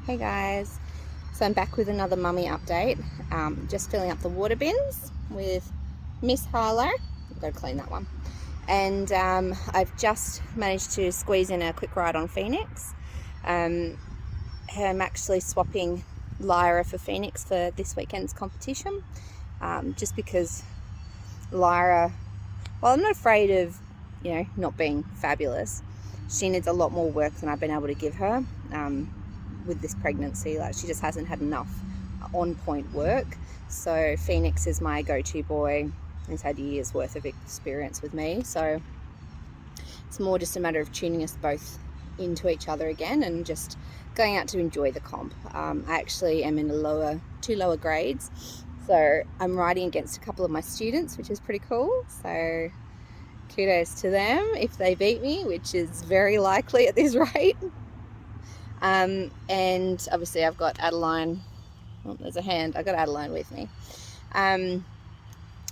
Hey guys, so I'm back with another mummy update. Just filling up the water bins with Miss Harlow. I've got to clean that one. And I've just managed to squeeze in a quick ride on Phoenix. I'm actually swapping Lyra for Phoenix for this weekend's competition, just because Lyra, well, I'm not afraid of, not being fabulous. She needs a lot more work than I've been able to give her. With this pregnancy, like, she just hasn't had enough on point work. So Phoenix is my go-to boy. He's had years worth of experience with me, so it's more just a matter of tuning us both into each other again and just going out to enjoy the comp. I actually am in two lower grades, so I'm riding against a couple of my students, which is pretty cool. So kudos to them if they beat me, which is very likely at this rate. And obviously I've got Adeline. Oh, there's a hand. I got Adeline with me.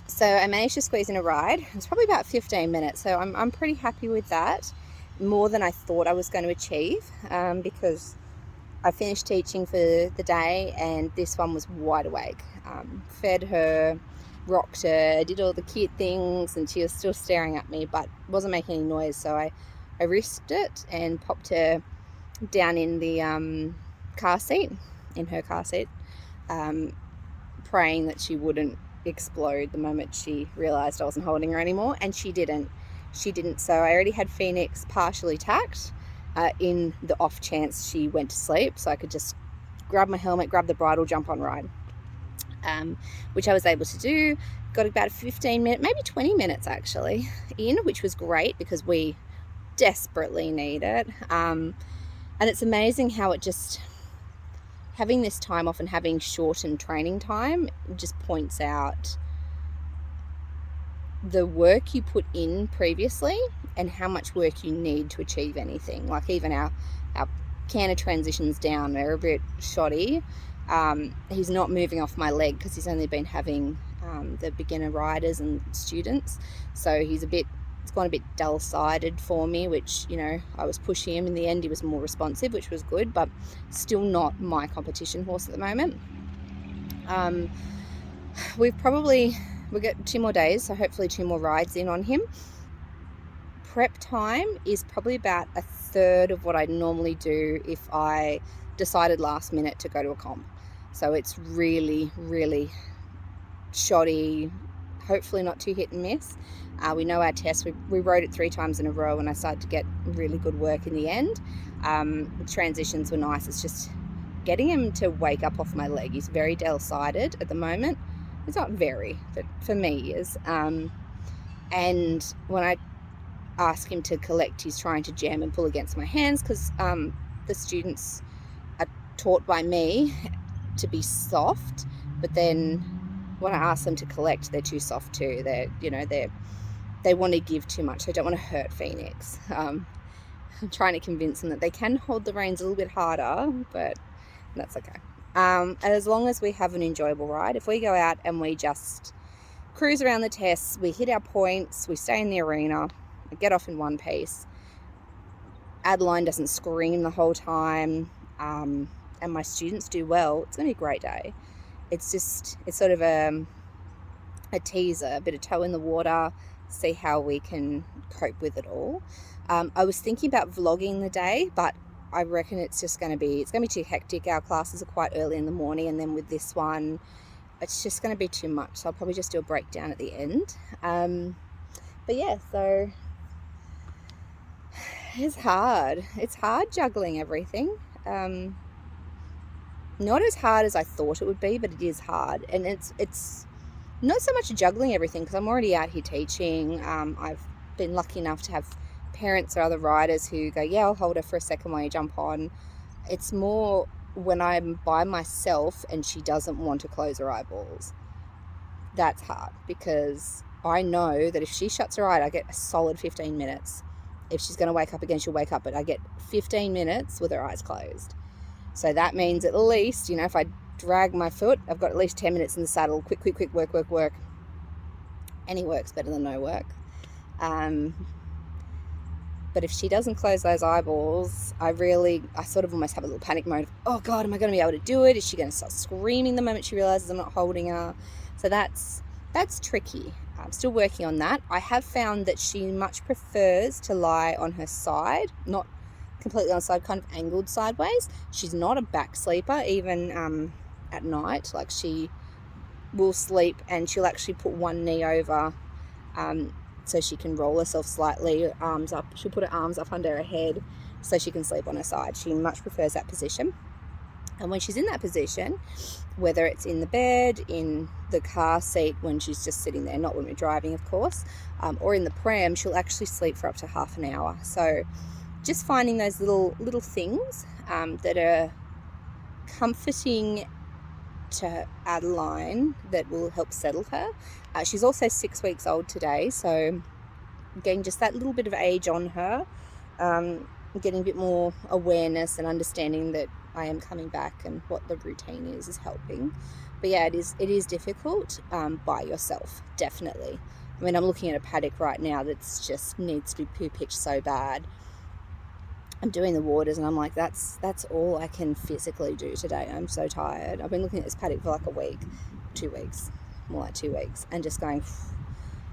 So I managed to squeeze in a ride. It was probably about 15 minutes, so I'm pretty happy with that. More than I thought I was going to achieve, because I finished teaching for the day and this one was wide awake. Fed her, rocked her, did all the cute things, and she was still staring at me but wasn't making any noise, so I risked it and popped her down in the car seat, praying that she wouldn't explode the moment she realized I wasn't holding her anymore, and she didn't. So I already had Phoenix partially tacked, in the off chance she went to sleep, so I could just grab my helmet, grab the bridle, jump on ride, which I was able to do. Got about 15 minutes, maybe 20 minutes actually in, which was great because we desperately need it. And it's amazing how it just, having this time off and having shortened training time just points out the work you put in previously and how much work you need to achieve anything. Like, even our canter transitions down are a bit shoddy. He's not moving off my leg because he's only been having the beginner riders and students, so it's gone a bit dull-sided for me, which, I was pushing him. In the end, he was more responsive, which was good, but still not my competition horse at the moment. We've got 2 more days, so hopefully 2 more rides in on him. Prep time is probably about a third of what I normally do if I decided last minute to go to a comp. So it's really, really shoddy, hopefully not too hit and miss. We know our test. We rode it 3 times in a row and I started to get really good work in the end. The transitions were nice. It's just getting him to wake up off my leg. He's very dull-sided at the moment. It's not very, but for me he is. And when I ask him to collect, he's trying to jam and pull against my hands because the students are taught by me to be soft, but then when I ask them to collect, they're too soft too. They want to give too much. They don't want to hurt Phoenix. I'm trying to convince them that they can hold the reins a little bit harder, but that's okay. And as long as we have an enjoyable ride, if we go out and we just cruise around the tests, we hit our points, we stay in the arena, we get off in one piece, Adeline doesn't scream the whole time, and my students do well, it's going to be a great day. It's sort of a teaser, a bit of toe in the water, see how we can cope with it all. I was thinking about vlogging the day, but I reckon it's going to be too hectic. Our classes are quite early in the morning, and then with this one, it's just going to be too much. So I'll probably just do a breakdown at the end. But yeah, so it's hard. It's hard juggling everything. Not as hard as I thought it would be, but it is hard. And it's not so much juggling everything because I'm already out here teaching. I've been lucky enough to have parents or other riders who go, yeah, I'll hold her for a second while you jump on. It's more when I'm by myself and she doesn't want to close her eyeballs. That's hard because I know that if she shuts her eye, I get a solid 15 minutes. If she's going to wake up again, she'll wake up, but I get 15 minutes with her eyes closed. So that means at least, if I drag my foot, I've got at least 10 minutes in the saddle. Quick, work. Any work's better than no work. But if she doesn't close those eyeballs, I sort of almost have a little panic mode of, oh God, am I going to be able to do it? Is she going to start screaming the moment she realizes I'm not holding her? So that's tricky. I'm still working on that. I have found that she much prefers to lie on her side, not completely on the side, kind of angled sideways. She's not a back sleeper, even at night. Like, she will sleep and she'll actually put one knee over so she can roll herself slightly, arms up. She'll put her arms up under her head so she can sleep on her side. She much prefers that position. And when she's in that position, whether it's in the bed, in the car seat when she's just sitting there, not when we're driving, of course, or in the pram, she'll actually sleep for up to half an hour. So just finding those little things that are comforting to Adeline that will help settle her. She's also 6 weeks old today, so getting just that little bit of age on her, getting a bit more awareness and understanding that I am coming back and what the routine is helping. But yeah, it is difficult by yourself, definitely. I mean, I'm looking at a paddock right now that's just needs to be poo pitched so bad. I'm doing the waters and I'm like, that's all I can physically do today. I'm so tired. I've been looking at this paddock for like a week, 2 weeks, more like 2 weeks, and just going,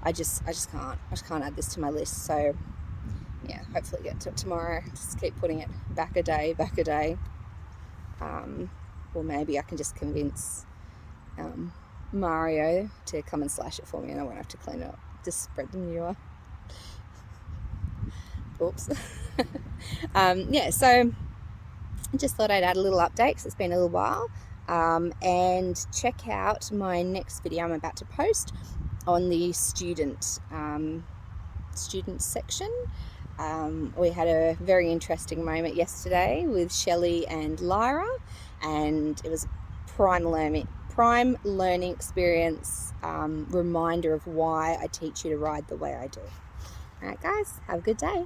I just can't add this to my list. So yeah, hopefully get to it tomorrow. Just keep putting it back a day. Or maybe I can just convince Mario to come and slash it for me and I won't have to clean it up. Just spread the manure. Oops. Yeah, so just thought I'd add a little update because it's been a little while. And check out my next video I'm about to post on the student section. We had a very interesting moment yesterday with Shelley and Lyra, and it was a prime learning experience, reminder of why I teach you to ride the way I do. Alright guys, have a good day.